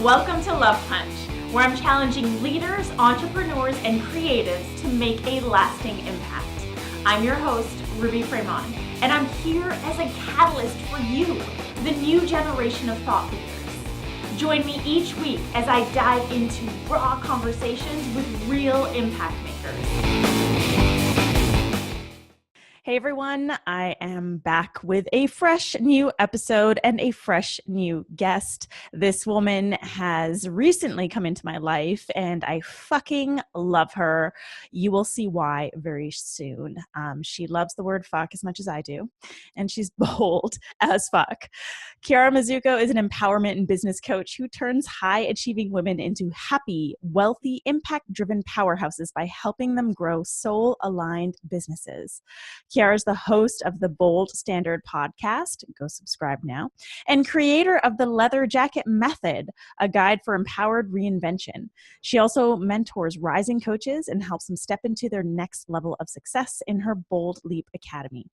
Welcome to Love Punch, where I'm challenging leaders, entrepreneurs, and creatives to make a lasting impact. I'm your host, Ruby Fremont, and I'm here as a catalyst for you, the new generation of thought leaders. Join me each week as I dive into raw conversations with real impact makers. Hey everyone, I am back with a fresh new episode and a fresh new guest. This woman has recently come into my life and I fucking love her. You will see why very soon. She loves the word fuck as much as I do, and she's bold as fuck. Chiara Mazzucco is an empowerment and business coach who turns high-achieving women into happy, wealthy, impact-driven powerhouses by helping them grow soul-aligned businesses. Chiara is the host of the Bold Standard podcast, go subscribe now, and creator of the Leather Jacket Method, a guide for empowered reinvention. She also mentors rising coaches and helps them step into their next level of success in her Bold Leap Academy.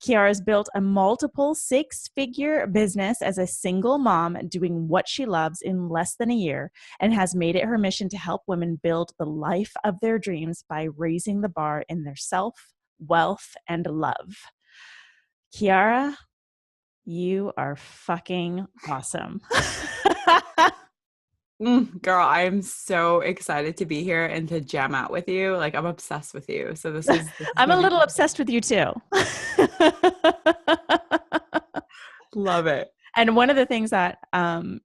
Chiara's built a multiple six-figure business as a single mom doing what she loves in less than a year, and has made it her mission to help women build the life of their dreams by raising the bar in their self, wealth, and love. Chiara, you are fucking awesome. Girl, I'm so excited to be here and to jam out with you. Like, I'm obsessed with you. So this is I'm a little obsessed with you too. Love it. And one of the things that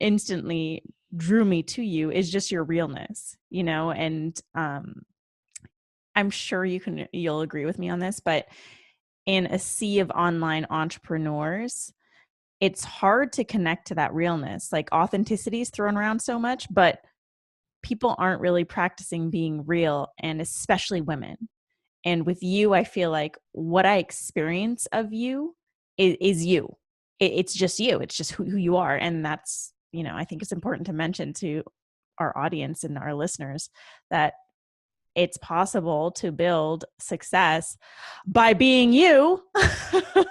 instantly drew me to you is just your realness, you know, and I'm sure you'll agree with me on this, but in a sea of online entrepreneurs, it's hard to connect to that realness. Like, authenticity is thrown around so much, but people aren't really practicing being real, and especially women. And with you, I feel like what I experience of you is you. It's just you. It's just who you are. And that's, you know, I think it's important to mention to our audience and our listeners that it's possible to build success by being you.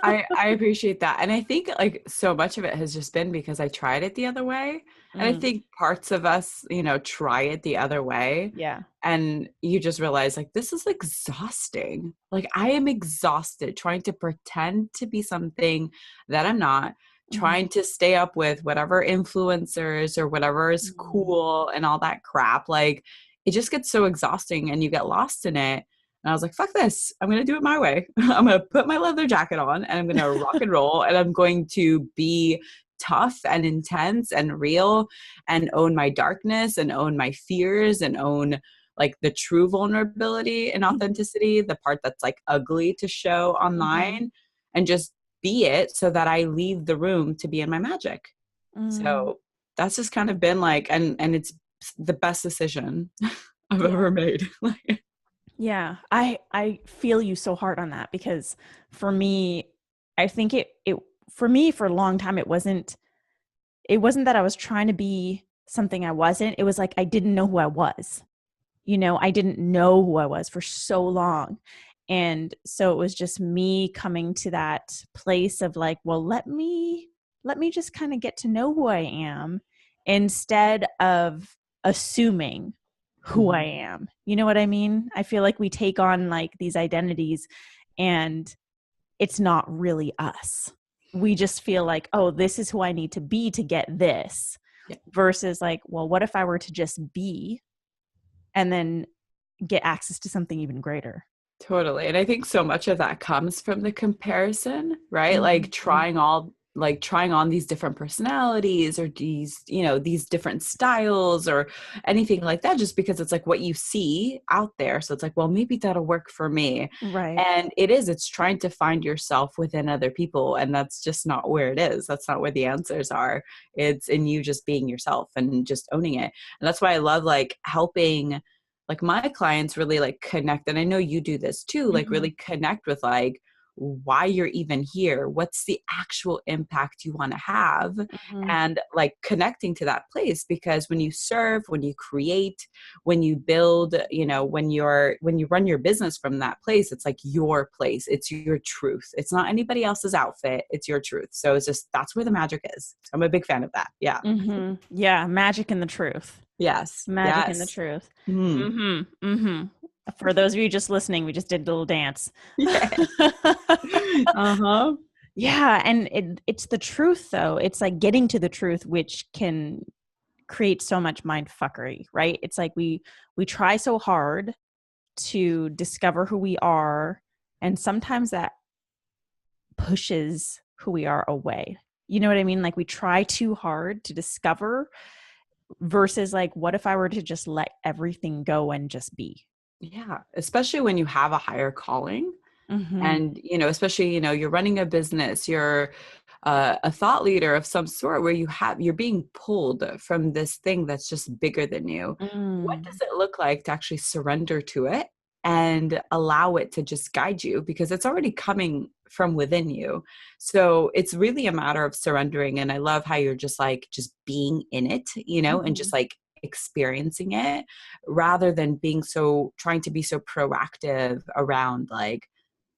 I appreciate that. And I think like so much of it has just been because I tried it the other way. And I think parts of us, you know, try it the other way. Yeah. And you just realize like, this is exhausting. Like, I am exhausted trying to pretend to be something that I'm not, trying to stay up with whatever influencers or whatever is cool and all that crap. Like, it just gets so exhausting and you get lost in it. And I was like, fuck this. I'm going to do it my way. I'm going to put my leather jacket on and I'm going to rock and roll, and I'm going to be tough and intense and real and own my darkness and own my fears and own like the true vulnerability and authenticity, the part that's like ugly to show online, and just be it so that I leave the room to be in my magic. So that's just kind of been like, and it's the best decision I've ever made. Yeah, I feel you so hard on that, because for me, I think it for me for a long time it wasn't that I was trying to be something I wasn't. It was like I didn't know who I was. You know, I didn't know who I was for so long. And so it was just me coming to that place of like, well, let me just kind of get to know who I am instead of assuming who I am. You know what I mean? I feel like we take on like these identities and it's not really us. We just feel like, oh, this is who I need to be to get this, versus like, well, what if I were to just be and then get access to something even greater? Totally. And I think so much of that comes from the comparison, right? Like trying on these different personalities or these, you know, these different styles or anything like that, just because it's like what you see out there. So it's like, well, maybe that'll work for me. Right. And it's trying to find yourself within other people. And that's just not where it is. That's not where the answers are. It's in you just being yourself and just owning it. And that's why I love like helping like my clients really like connect. And I know you do this too, like really connect with like, why you're even here. What's the actual impact you want to have? Mm-hmm. And like connecting to that place, because when you serve, when you create, when you build, you know, when you run your business from that place, it's like your place. It's your truth. It's not anybody else's outfit. It's your truth. So it's just, that's where the magic is. So I'm a big fan of that. Yeah. Mm-hmm. Yeah. Magic in the truth. Yes. Magic in the Yes. truth. Mm. Mm-hmm. Mm-hmm. For those of you just listening, we just did a little dance. Yeah. Uh-huh. Yeah. And it's the truth, though. It's like getting to the truth, which can create so much mind fuckery, right? It's like we try so hard to discover who we are, and sometimes that pushes who we are away. You know what I mean? Like we try too hard to discover versus like, what if I were to just let everything go and just be? Yeah. Especially when you have a higher calling. Mm-hmm. And, you know, especially, you know, you're running a business, you're a thought leader of some sort, where you're being pulled from this thing that's just bigger than you. What Mm. does it look like to actually surrender to it and allow it to just guide you? Because it's already coming from within you. So it's really a matter of surrendering. And I love how you're just like, just being in it, you know, and Mm-hmm. just like experiencing it, rather than trying to be so proactive around like,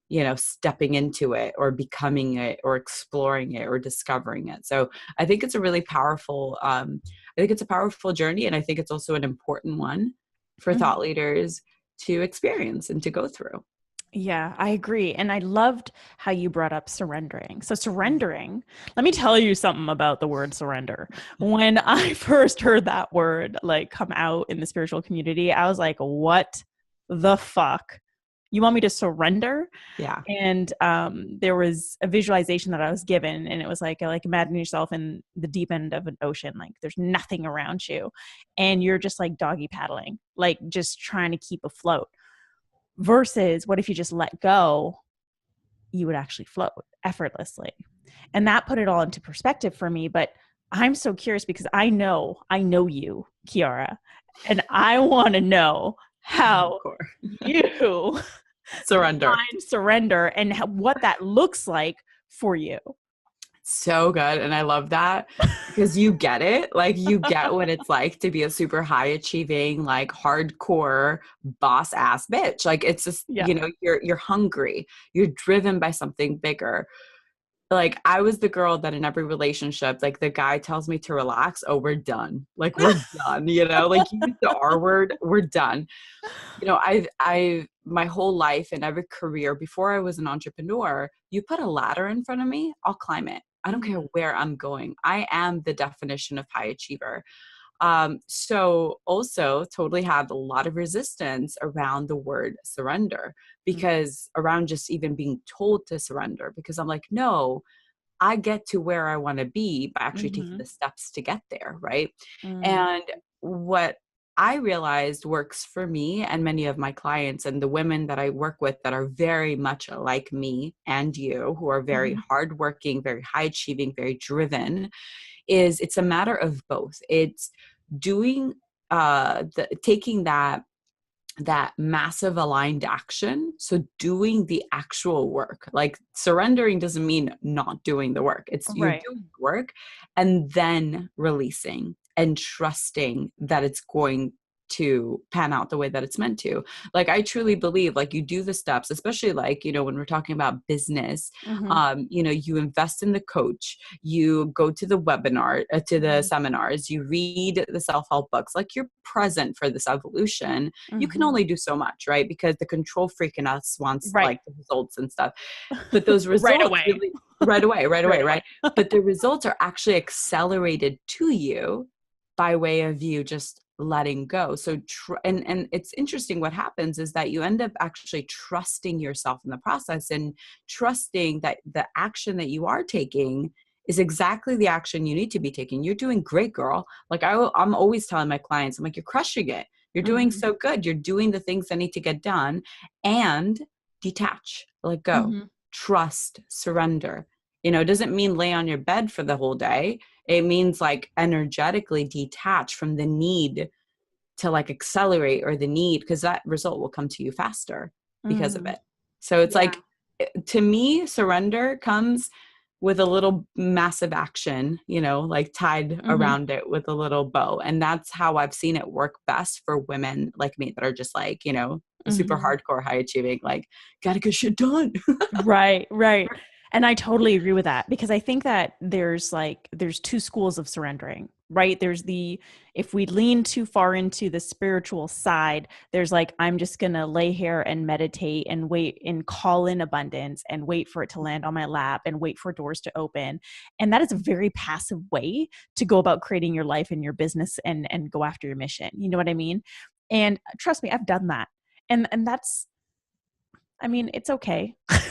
you know, stepping into it or becoming it or exploring it or discovering it. So I think it's a really powerful, I think it's a powerful journey. And I think it's also an important one for Mm-hmm. thought leaders to experience and to go through. Yeah, I agree. And I loved how you brought up surrendering. So, surrendering, let me tell you something about the word surrender. When I first heard that word like come out in the spiritual community, I was like, what the fuck? You want me to surrender? Yeah. And there was a visualization that I was given, and it was like imagine yourself in the deep end of an ocean, like there's nothing around you, and you're just like doggy paddling, like just trying to keep afloat. Versus what if you just let go, you would actually float effortlessly. And that put it all into perspective for me. But I'm so curious because I know you, Chiara, and I want to know how Hardcore. you Surrender. define surrender and what that looks like for you. So good. And I love that because you get it. Like you get what it's like to be a super high achieving, like hardcore boss ass bitch. Like it's just, Yeah. you know, you're hungry. You're driven by something bigger. Like I was the girl that in every relationship, like the guy tells me to relax. Oh, we're done. Like we're done, you know, like you use the R word, we're done. You know, I've my whole life and every career before I was an entrepreneur, you put a ladder in front of me, I'll climb it. I don't care where I'm going. I am the definition of high achiever. So also totally had a lot of resistance around the word surrender, because around just even being told to surrender, because I'm like, no, I get to where I want to be by actually taking Mm-hmm. the steps to get there. Right. Mm-hmm. And what I realized works for me and many of my clients and the women that I work with that are very much like me and you, who are very Mm-hmm. hardworking, very high achieving, very driven, is it's a matter of both. It's doing taking that massive aligned action. So doing the actual work, like surrendering doesn't mean not doing the work. It's you're Right. doing work and then releasing and trusting that it's going to pan out the way that it's meant to. Like I truly believe like you do the steps, especially like, you know, when we're talking about business, Mm-hmm. you know, you invest in the coach, you go to the webinar, to the seminars, you read the self-help books, like you're present for this evolution. You can Mm-hmm. only do so much, right? Because the control freak in us wants Right. like the results and stuff. But those Right results away. really right away, right Right away, away. right? But the results are actually accelerated to you by way of you just letting go. So and it's interesting what happens is that you end up actually trusting yourself in the process and trusting that the action that you are taking is exactly the action you need to be taking. You're doing great, girl. Like I'm always telling my clients, I'm like, you're crushing it. You're doing Mm-hmm. so good. You're doing the things that need to get done, and detach, let go, Mm-hmm. trust, surrender. You know, it doesn't mean lay on your bed for the whole day. It means like energetically detach from the need to like accelerate or the need, because that result will come to you faster because of Mm. it. So it's Yeah. like, to me, surrender comes with a little massive action, like tied Mm-hmm. around it with a little bow. And that's how I've seen it work best for women like me that are just like, super Mm-hmm. hardcore, high achieving, like, gotta get shit done. Right, right. And I totally agree with that because I think that there's two schools of surrendering, right? There's the if we lean too far into the spiritual side, there's like I'm just going to lay here and meditate and wait and call in abundance and wait for it to land on my lap and wait for doors to open. And that is a very passive way to go about creating your life and your business and go after your mission. You know what I mean? And trust me, I've done that. And that's I mean, it's okay, but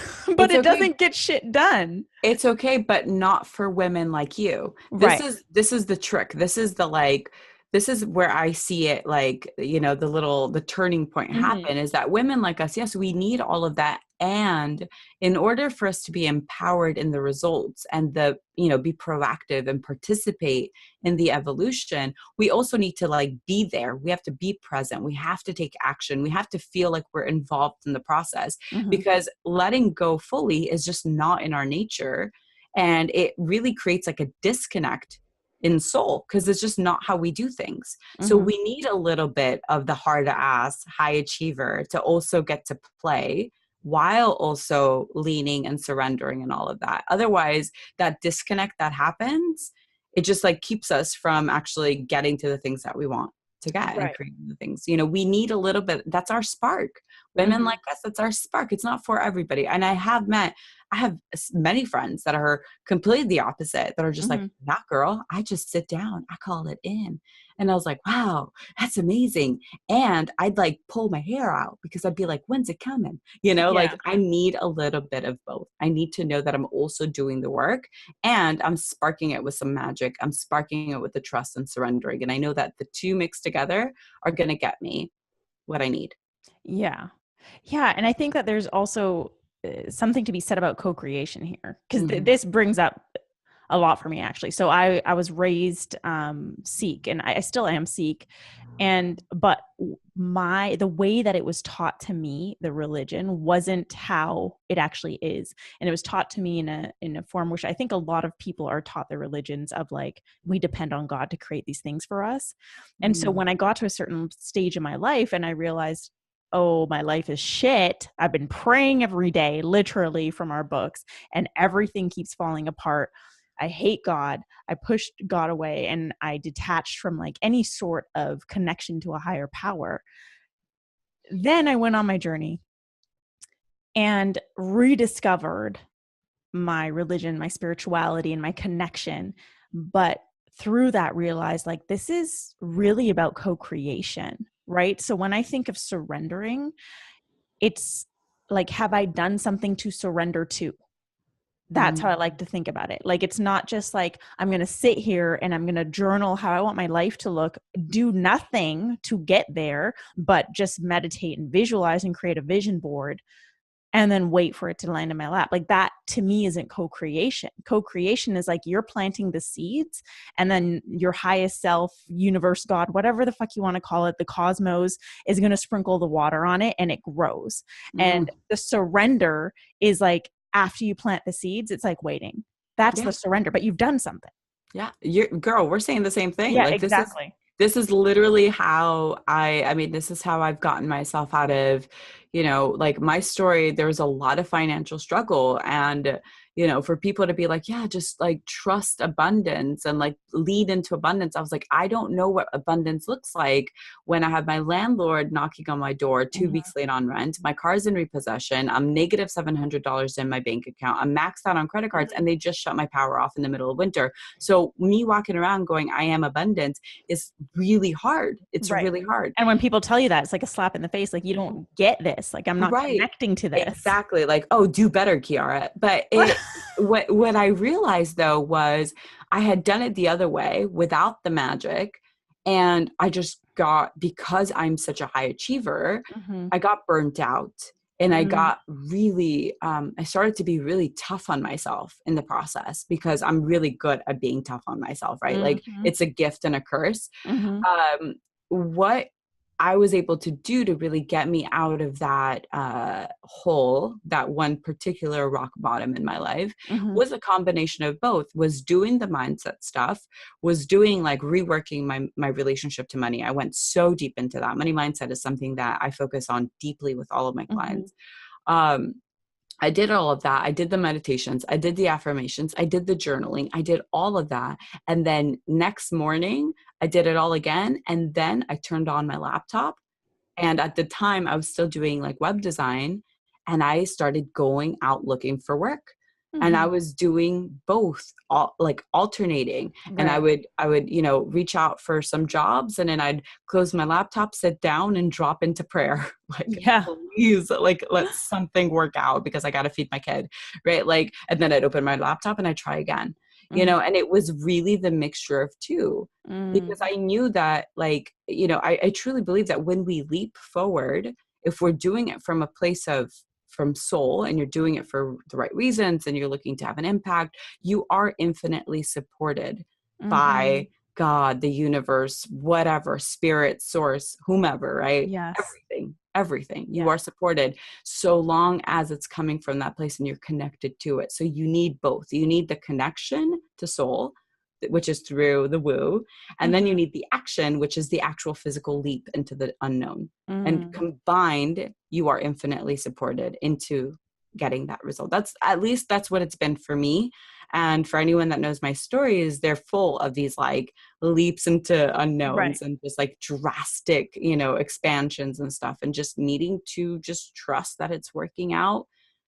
It's it okay. doesn't get shit done. It's okay, but not for women like you. Right. This is the trick. This is where I see it, like, the turning point Mhm. happen is that women like us, yes, we need all of that. And in order for us to be empowered in the results and be proactive and participate in the evolution, we also need to like be there. We have to be present. We have to take action. We have to feel like we're involved in the process, Mhm. because letting go fully is just not in our nature. And it really creates like a disconnect in soul, because it's just not how we do things. So Mhm. we need a little bit of the hard ass high achiever to also get to play, while also leaning and surrendering and all of that. Otherwise, that disconnect that happens, it just like keeps us from actually getting to the things that we want to get and Right. creating the things. We need a little bit. That's our spark. Women Mhm. like us, that's our spark. It's not for everybody. And I have many friends that are completely the opposite, that are just like, Mhm. not girl, I just sit down, I call it in. And I was like, wow, that's amazing. And I'd like pull my hair out because I'd be like, when's it coming? Like Yeah. I need a little bit of both. I need to know that I'm also doing the work, and I'm sparking it with some magic. I'm sparking it with the trust and surrendering. And I know that the two mixed together are going to get me what I need. Yeah. Yeah, and I think that there's also something to be said about co-creation here because Mm-hmm. this brings up a lot for me actually. So I was raised Sikh, and I still am Sikh, and but my the way that it was taught to me, the religion wasn't how it actually is, and it was taught to me in a form which I think a lot of people are taught their religions of, like, we depend on God to create these things for us. And so Mm-hmm. when I got to a certain stage in my life and I realized, oh, my life is shit. I've been praying every day, literally from our books, and everything keeps falling apart. I hate God. I pushed God away and I detached from like any sort of connection to a higher power. Then I went on my journey and rediscovered my religion, my spirituality, and my connection. But through that, realized like this is really about co creation, right? So when I think of surrendering, it's like, have I done something to surrender to? That's how I like to think about it. Like, it's not just like, I'm going to sit here and I'm going to journal how I want my life to look, do nothing to get there, but just meditate and visualize and create a vision board and then wait for it to land in my lap. Like, that to me isn't co-creation. Co-creation is like you're planting the seeds, and then your highest self, universe, God, whatever the fuck you want to call it, the cosmos is going to sprinkle the water on it and it grows. Mm-hmm. And the surrender is like after you plant the seeds, it's like waiting. That's the Yeah. surrender, but you've done something. Yeah, you girl, we're saying the same thing. Yeah, Like exactly. this is literally how I mean, this is how I've gotten myself out of, like my story, there was a lot of financial struggle. And, for people to be like, yeah, just like trust abundance and like lead into abundance. I was like, I don't know what abundance looks like when I have my landlord knocking on my door 2 weeks Mhm. late on rent. My car's in repossession. I'm negative $700 in my bank account. I'm maxed out on credit cards, Mhm. and they just shut my power off in the middle of winter. So me walking around going, I am abundant, is really hard. It's Right. really hard. And when people tell you that, it's like a slap in the face. Like, you don't get this. Like, I'm not Right. connecting to this. Exactly. Like, oh, do better, Kiara. But what I realized though was I had done it the other way without the magic. And I just got, because I'm such a high achiever, Mhm. I got burnt out. And I Mm. got really, I started to be really tough on myself in the process, because I'm really good at being tough on myself, right? Like Mhm. it's a gift and a curse. Mhm. What I was able to do to really get me out of that hole, that one particular rock bottom in my life, Mm-hmm. was a combination of both. Was doing the mindset stuff, was doing like reworking my relationship to money. I went so deep into that. Money mindset is something that I focus on deeply with all of my Mm-hmm. clients. I did all of that. I did the meditations. I did the affirmations. I did the journaling. I did all of that. And then next morning, I did it all again. And then I turned on my laptop. And at the time, I was still doing like web design. And I started going out looking for work. And I Mm-hmm. was doing both, like alternating. And I Right. would, reach out for some jobs, and then I'd close my laptop, sit down, and drop into prayer. Like, Yeah. please, like, let something work out because I got to feed my kid. Right. Like, and then I'd open my laptop and I'd try again, Mm-hmm. and it was really the mixture of two, because I knew that, like, I truly believe that when we leap forward, if we're doing it from a place of from soul, and you're doing it for the right reasons, and you're looking to have an impact, you are infinitely supported Mm-hmm. by God, the universe, whatever, spirit, source, whomever, right? Yes. Everything. You Yeah. are supported so long as it's coming from that place and you're connected to it. So you need both. You need the connection to soul, which is through the woo. And then you Mm-hmm. need the action, which is the actual physical leap into the unknown. And Mm. combined, you are infinitely supported into getting that result. That's, at least that's what it's been for me. And for anyone that knows my stories, they're full of these like leaps into Right. unknowns and just like drastic, expansions and stuff, and just needing to just trust that it's working out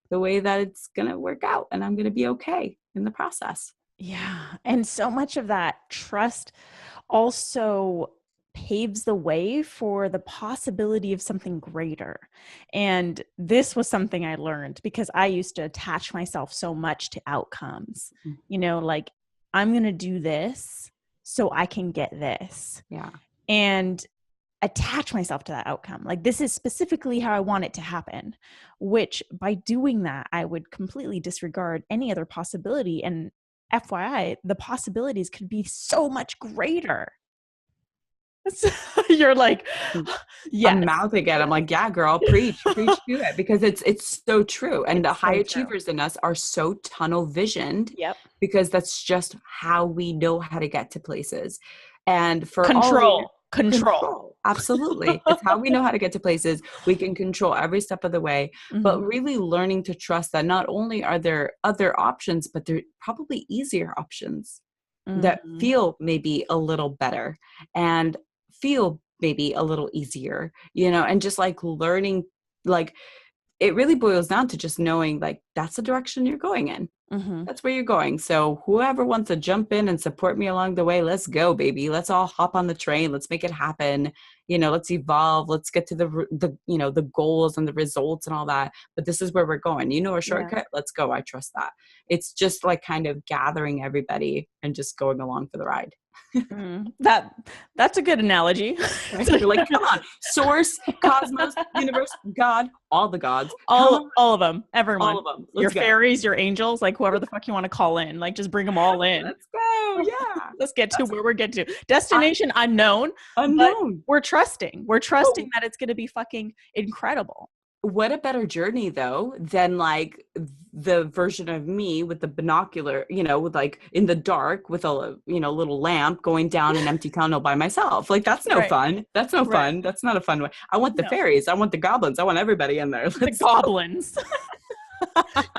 the way that it's going to work out, and I'm going to be okay in the process. Yeah. And so much of that trust also paves the way for the possibility of something greater. And this was something I learned because I used to attach myself so much to outcomes, like, I'm going to do this so I can get this. Yeah. And attach myself to that outcome. Like, this is specifically how I want it to happen, which by doing that, I would completely disregard any other possibility. And FYI, the possibilities could be so much greater. You're like, I'm yes, mouthing it. I'm like, yeah, girl, preach to it, because it's so true. And the it's high so true. achievers in us are so tunnel visioned, Yep. because that's just how we know how to get to places. And for all the Control. control, absolutely. It's how we know how to get to places. We can control every step of the way, but Mm-hmm. really learning to trust that not only are there other options, but there are probably easier options that Mm-hmm. feel maybe a little better and feel maybe a little easier, and just like learning, like, it really boils down to just knowing, like, that's the direction you're going in. Mm-hmm. That's where you're going. So whoever wants to jump in and support me along the way, let's go, baby. Let's all hop on the train. Let's make it happen. Let's evolve. Let's get to the goals and the results and all that. But this is where we're going. A Yeah. shortcut? Let's go. I trust that. It's just like kind of gathering everybody and just going along for the ride. That's a good analogy. Right? You're like, come on, source, cosmos, universe, God, all the gods. Come on, all of them, everyone, all of them. your Let's go. fairies, your angels, like whoever the fuck you want to call in, like just bring them all in. Let's go. Yeah. Let's get to That's where we're getting to. Destination unknown, but unknown. we're trusting. We're trusting Oh, that it's going to be fucking incredible. what a better journey though than like the version of me with the binocular, with like in the dark with a little lamp going down an empty tunnel by myself. Like, that's no Right. fun. That's no Right. fun. That's not a fun way. I want the No. fairies. I want the goblins. I want everybody in there. The Let's go. goblins.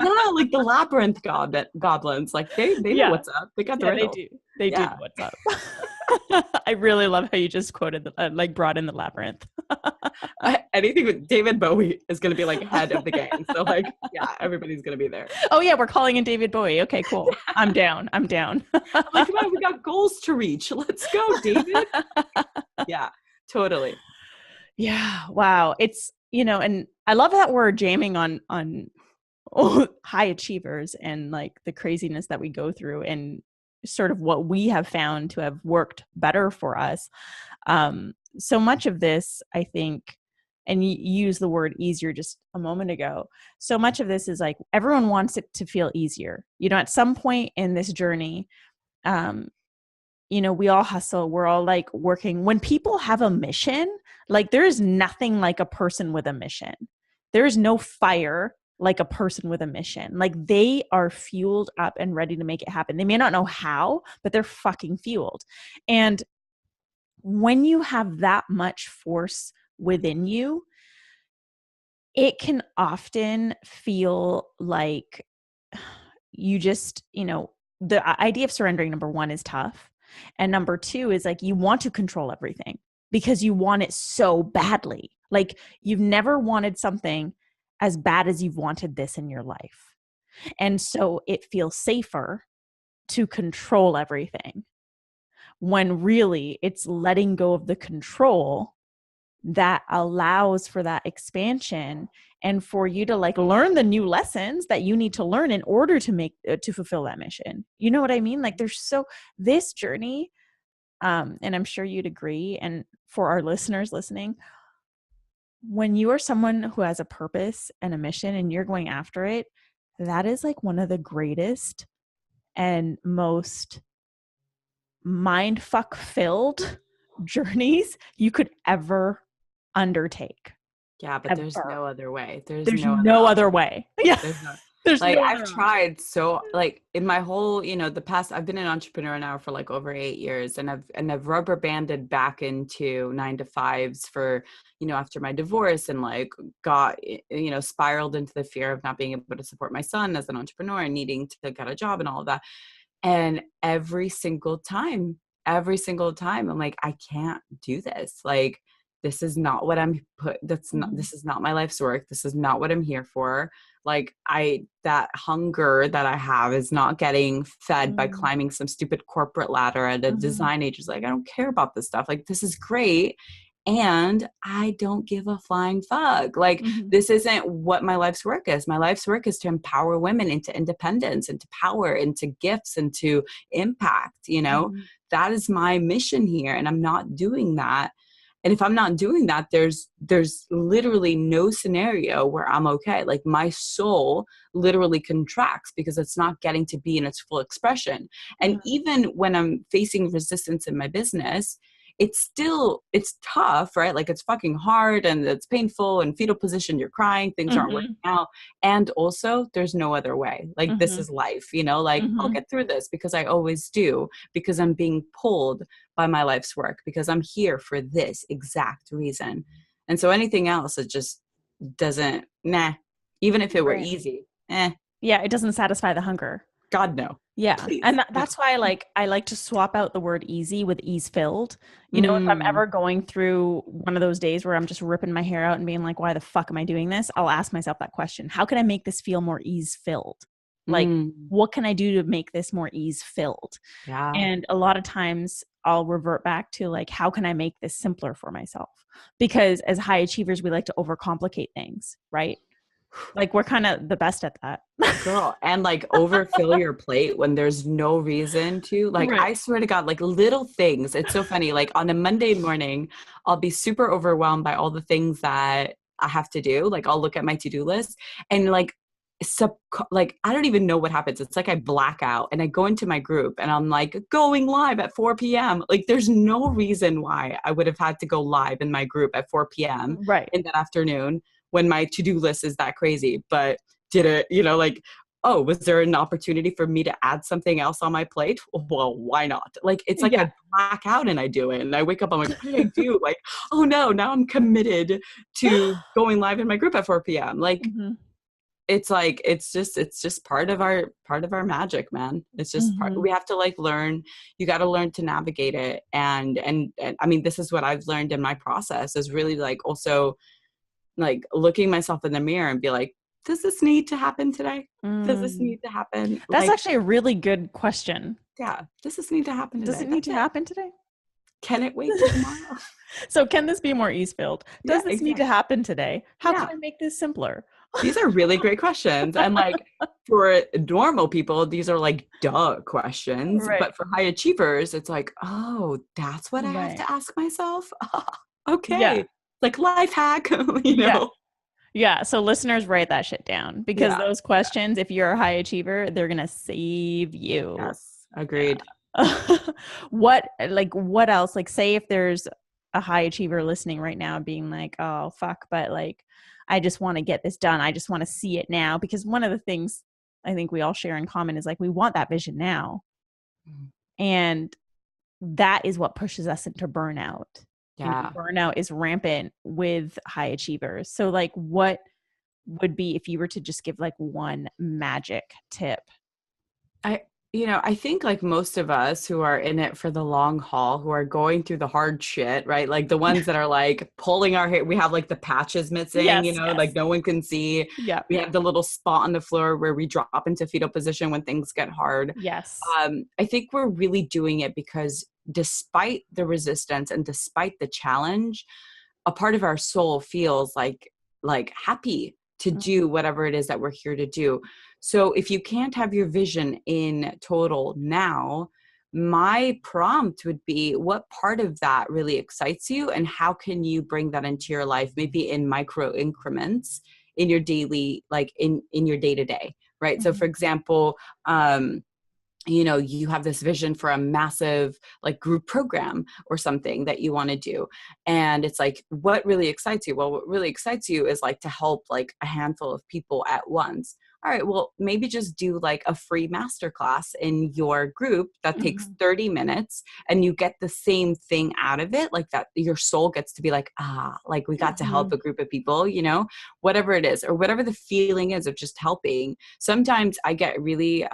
Yeah, like the labyrinth goblins. Like, they know Yeah. what's up. They got the Yeah, they riddle. do. They do know Yeah. what's up. I really love how you just quoted, like brought in the labyrinth. Anything with David Bowie is going to be like head of the gang. So like, yeah, everybody's going to be there. Oh yeah, we're calling in David Bowie. Okay, cool. I'm down. I'm down. I'm like, come on, we got goals to reach. Let's go, David. Yeah, totally. Yeah. Wow. It's, and I love that we're jamming on high achievers and like the craziness that we go through and sort of what we have found to have worked better for us. So much of this, I think, and you use the word easier just a moment ago. So much of this is like everyone wants it to feel easier. At some point in this journey, you know, we all hustle. We're all like working. When people have a mission, like there is nothing like a person with a mission. There is no fire like a person with a mission. Like they are fueled up and ready to make it happen. They may not know how, but they're fucking fueled. And when you have that much force within you, it can often feel like you just, you know, the idea of surrendering, number one, is tough. And number two is like you want to control everything because you want it so badly. Like you've never wanted something as bad as you've wanted this in your life. And so it feels safer to control everything when really it's letting go of the control that allows for that expansion and for you to like learn the new lessons that you need to learn in order to make to fulfill that mission. You know what I mean? Like there's so this journey, and I'm sure you'd agree, and for our listeners listening, when you are someone who has a purpose and a mission and you're going after it, that is like one of the greatest and most mind fuck filled journeys you could ever undertake. Yeah, but there's no other way. There's no other way. Yeah. There's no, There's like no I've other tried so like in my whole, you know, the past, I've been an entrepreneur now for like over 8 years, and I've rubber banded back into 9 to 5s for, you know, after my divorce, and like got, you know, spiraled into the fear of not being able to support my son as an entrepreneur and needing to get a job and all of that. And every single time, I'm like, I can't do this. Like, this is not what I'm put. This is not my life's work. This is not what I'm here for. Like that hunger that I have is not getting fed by climbing some stupid corporate ladder at a design agency. Like, I don't care about this stuff. Like, this is great. And I don't give a flying fuck. Like, this isn't what my life's work is. My life's work is to empower women into independence, into power, into gifts, into impact. You know, that is my mission here. And I'm not doing that. And if I'm not doing that, there's literally no scenario where I'm okay. Like my soul literally contracts because it's not getting to be in its full expression. And even when I'm facing resistance in my business, it's tough, right? Like it's fucking hard and it's painful, and fetal position, you're crying, things aren't working out. And also there's no other way. Like this is life, you know, like I'll get through this because I always do, because I'm being pulled by my life's work, because I'm here for this exact reason. And so anything else, it just doesn't, even if it were easy, Yeah, it doesn't satisfy the hunger. God, no. Yeah. Please. And that's why I like to swap out the word easy with ease filled. You know, if I'm ever going through one of those days where I'm just ripping my hair out and being like, why the fuck am I doing this? I'll ask myself that question. How can I make this feel more ease filled? Like, what can I do to make this more ease filled? Yeah. And a lot of times I'll revert back to like, how can I make this simpler for myself? Because as high achievers, we like to overcomplicate things, right? Like we're kind of the best at that. Girl, and like overfill your plate when there's no reason to. Like, I swear to God, like little things. It's so funny. Like on a Monday morning, I'll be super overwhelmed by all the things that I have to do. Like I'll look at my to-do list and like I don't even know what happens. It's like I black out and I go into my group and I'm like going live at 4 p.m. Like there's no reason why I would have had to go live in my group at 4 p.m. in that afternoon when my to-do list is that crazy. But did it, you know, like, oh, was there an opportunity for me to add something else on my plate? Well, why not? Like, it's like I black out and I do it. And I wake up, I'm like, what did I do? Like, oh no, now I'm committed to going live in my group at 4 p.m. Like, it's like, it's just part of our magic, man. It's just we have to like learn, you got to learn to navigate it. And I mean, this is what I've learned in my process, is really like also like looking myself in the mirror and be like, does this need to happen today? Does this need to happen? That's like, actually a really good question. Yeah. Does this need to happen today? Does it need to happen today? Can it wait till tomorrow? So can this be more ease filled? Does this need to happen today? How can I make this simpler? These are really great questions. And like for normal people, these are like duh questions. But for high achievers, it's like, oh, that's what I have to ask myself? Okay. Yeah. Like life hack, you know? Yeah. So listeners, write that shit down, because those questions, if you're a high achiever, they're going to save you. Yes. Agreed. What else? Like, say if there's a high achiever listening right now being like, oh fuck, but like I just want to get this done. I just want to see it now. Because one of the things I think we all share in common is like we want that vision now. Mhm. And that is what pushes us into burnout. Yeah. Burnout is rampant with high achievers. So like what would be if you were to just give like one magic tip? I, I think like most of us who are in it for the long haul, who are going through the hard shit, right? Like the ones that are like pulling our hair, we have like the patches missing, Yes, like yes. no one can see. Yeah. We have the little spot on the floor where we drop into fetal position when things get hard. Yes. I think we're really doing it because despite the resistance and despite the challenge, a part of our soul feels like happy to do whatever it is that we're here to do. So if you can't have your vision in total now, my prompt would be what part of that really excites you and how can you bring that into your life, maybe in micro increments in your daily, like in your day to day, right? So for example, you have this vision for a massive like group program or something that you want to do. And it's like, what really excites you? Well, what really excites you is like to help like a handful of people at once. All right, well, maybe just do like a free masterclass in your group that takes 30 minutes and you get the same thing out of it. Like that, your soul gets to be like, like we got to help a group of people, whatever it is, or whatever the feeling is of just helping. Sometimes I get really,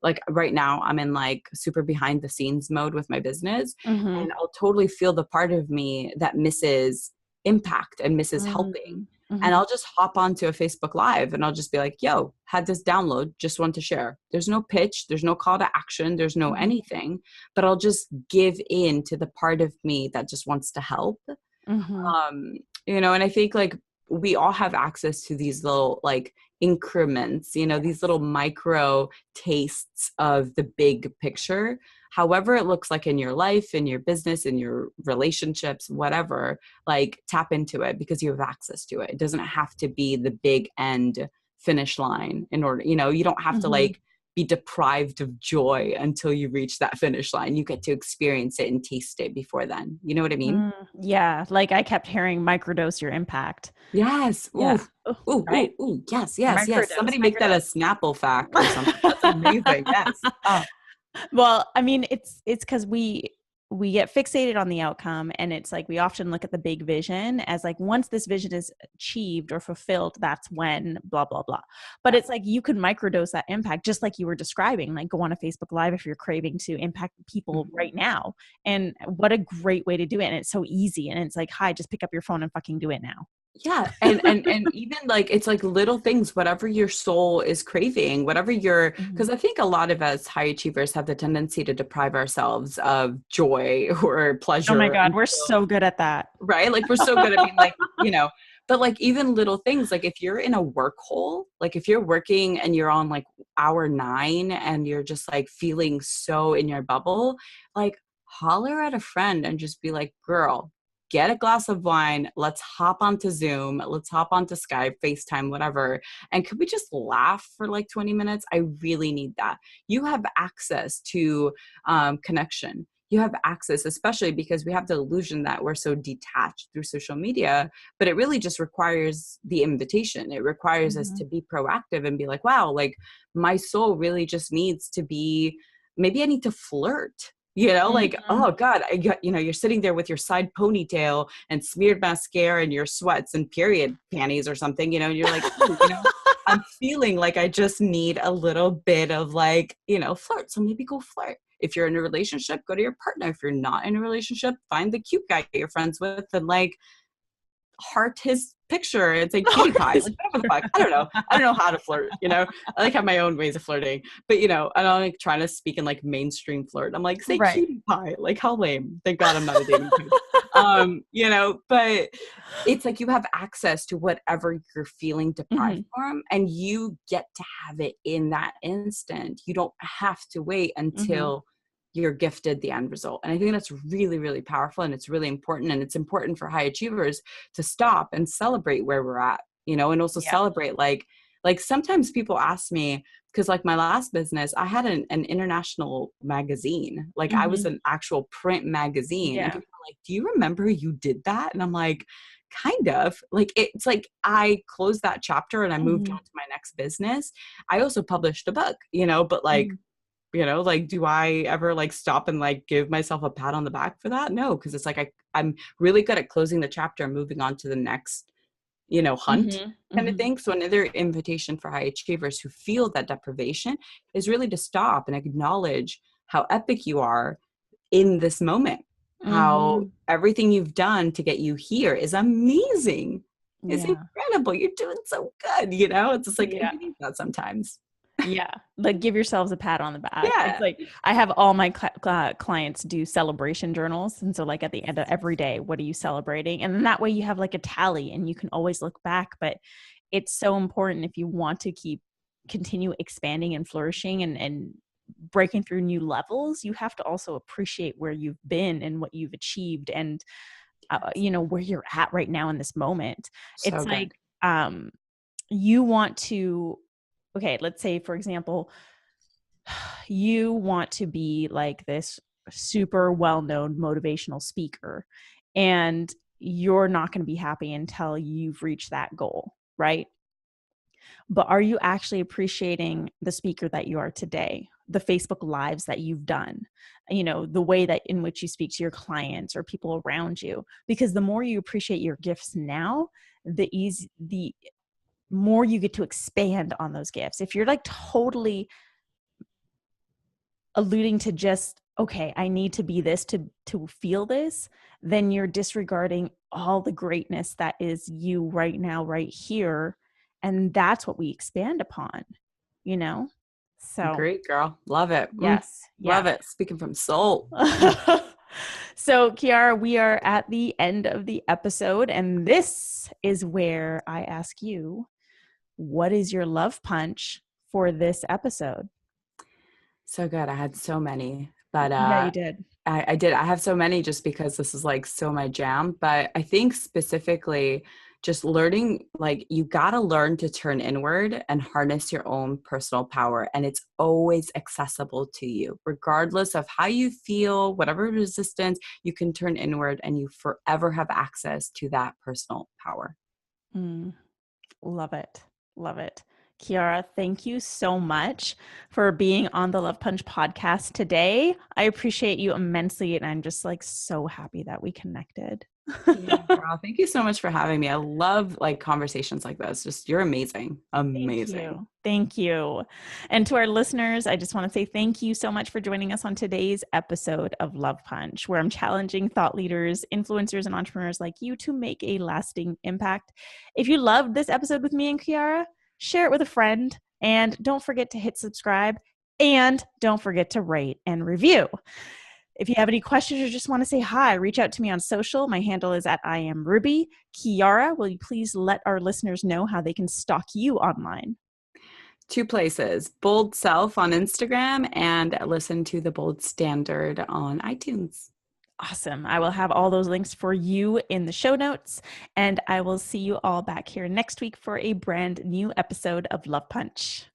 like right now I'm in like super behind the scenes mode with my business, and I'll totally feel the part of me that misses impact and misses helping. And I'll just hop onto a Facebook Live and I'll just be like, yo, had this download, just want to share. There's no pitch, there's no call to action, there's no anything, but I'll just give in to the part of me that just wants to help. And I think like we all have access to these little like increments, these little micro tastes of the big picture, however it looks like in your life, in your business, in your relationships, whatever. Like tap into it because you have access to it. It doesn't have to be the big end finish line in order, you don't have to like be deprived of joy until you reach that finish line. You get to experience it and taste it before then. You know what I mean? Yeah. Like I kept hearing microdose your impact. Yes. Ooh. Yeah. Ooh, Right? ooh, ooh. Yes, yes, yes. Microdose, Somebody make that a Snapple fact or something. That's amazing. Yes. Oh, Well, I mean, it's because we get fixated on the outcome, and it's like we often look at the big vision as like once this vision is achieved or fulfilled, that's when blah blah blah. But it's like you can microdose that impact, just like you were describing. Like go on a Facebook Live if you're craving to impact people right now, and what a great way to do it. And it's so easy, and it's like, hi, just pick up your phone and fucking do it now. yeah. And even like it's like little things, whatever your soul is craving, whatever because I think a lot of us high achievers have the tendency to deprive ourselves of joy or Oh my pleasure. God, we're so good at that. Right? Like we're so good at being like, but like even little things, like if you're in a work hole, like if you're working and you're on like hour 9 and you're just like feeling so in your bubble, like holler at a friend and just be like, girl, get a glass of wine. Let's hop onto Zoom. Let's hop onto Skype, FaceTime, whatever. And could we just laugh for like 20 minutes? I really need that. You have access to connection. You have access, especially because we have the illusion that we're so detached through social media, but it really just requires the invitation. It requires us to be proactive and be like, wow, like my soul really just needs to be, maybe I need to flirt. Like, oh God, you're sitting there with your side ponytail and smeared mascara and your sweats and period panties or something, and you're like, I'm feeling like I just need a little bit of like, flirt. So maybe go flirt. If you're in a relationship, go to your partner. If you're not in a relationship, find the cute guy you're friends with and like heart his picture and say cutie pie. Like whatever the fuck. I don't know. I don't know how to flirt, I like have my own ways of flirting. But I don't like trying to speak in like mainstream flirt. I'm like, say cutie pie. Like how lame. Thank God I'm not a dating coach. But it's like you have access to whatever you're feeling deprived from, and you get to have it in that instant. You don't have to wait until you're gifted the end result. And I think that's really, really powerful, and it's really important. And it's important for high achievers to stop and celebrate where we're at, and also celebrate like, Like sometimes people ask me, because like my last business, I had an international magazine. Like I was Mm-hmm. an actual print magazine. And Yeah. people are like, do you remember you did that? And I'm like, kind of. Like it's like I closed that chapter and I moved Mm-hmm. on to my next business. I also published a book, you know, but like, Mm-hmm. you know, like do I ever like stop and like give myself a pat on the back for that? No, because it's like I'm really good at closing the chapter and moving on to the next, you know, hunt Mm-hmm. kind of Mm-hmm. thing. So another invitation for high achievers who feel that deprivation is really to stop and acknowledge how epic you are in this moment, how Mm-hmm. everything you've done to get you here is amazing. It's Yeah. incredible. You're doing so good, you know? It's just like Yeah. you need that sometimes. Yeah. Like give yourselves a pat on the back. It's Yeah. like I have all my clients do celebration journals. And so, like, at the end of every day, what are you celebrating? And then that way you have like a tally and you can always look back. But it's so important if you want to continue expanding and flourishing and breaking through new levels, you have to also appreciate where you've been and what you've achieved and, where you're at right now in this moment. So It's good. like, you want to, okay, let's say, for example, you want to be like this super well-known motivational speaker, and you're not going to be happy until you've reached that goal, right? But are you actually appreciating the speaker that you are today, the Facebook lives that you've done, the way that in which you speak to your clients or people around you? Because the more you appreciate your gifts now, the more you get to expand on those gifts. If you're like totally alluding to just, okay, I need to be this to feel this, then you're disregarding all the greatness that is you right now, right here. And that's what we expand upon, you know? So Great girl. Love it. yes, Love yeah. it. Speaking from soul. Mm. So, Chiara, we are at the end of the episode, and this is where I ask you, what is your love punch for this episode? So good. I had so many, but Yeah, you did. I did. I have so many just because this is like so my jam. But I think specifically just learning, like you got to learn to turn inward and harness your own personal power. And it's always accessible to you, regardless of how you feel, whatever resistance, you can turn inward and you forever have access to that personal power. Mm. Love it. Love it. Chiara, thank you so much for being on the Love Punch podcast today. I appreciate you immensely, and I'm just like so happy that we connected. Yeah, girl. Thank you so much for having me. I love like conversations like this. Just you're amazing. Thank Amazing. you. Thank you. And to our listeners, I just want to say thank you so much for joining us on today's episode of Love Punch, where I'm challenging thought leaders, influencers, and entrepreneurs like you to make a lasting impact. If you loved this episode with me and Chiara, share it with a friend, and don't forget to hit subscribe, and don't forget to rate and review. If you have any questions or just want to say hi, reach out to me on social. My handle is at I am Ruby. Chiara, will you please let our listeners know how they can stalk you online? Two places, Bold Self on Instagram and listen to the Bold Standard on iTunes. Awesome. I will have all those links for you in the show notes, and I will see you all back here next week for a brand new episode of Love Punch.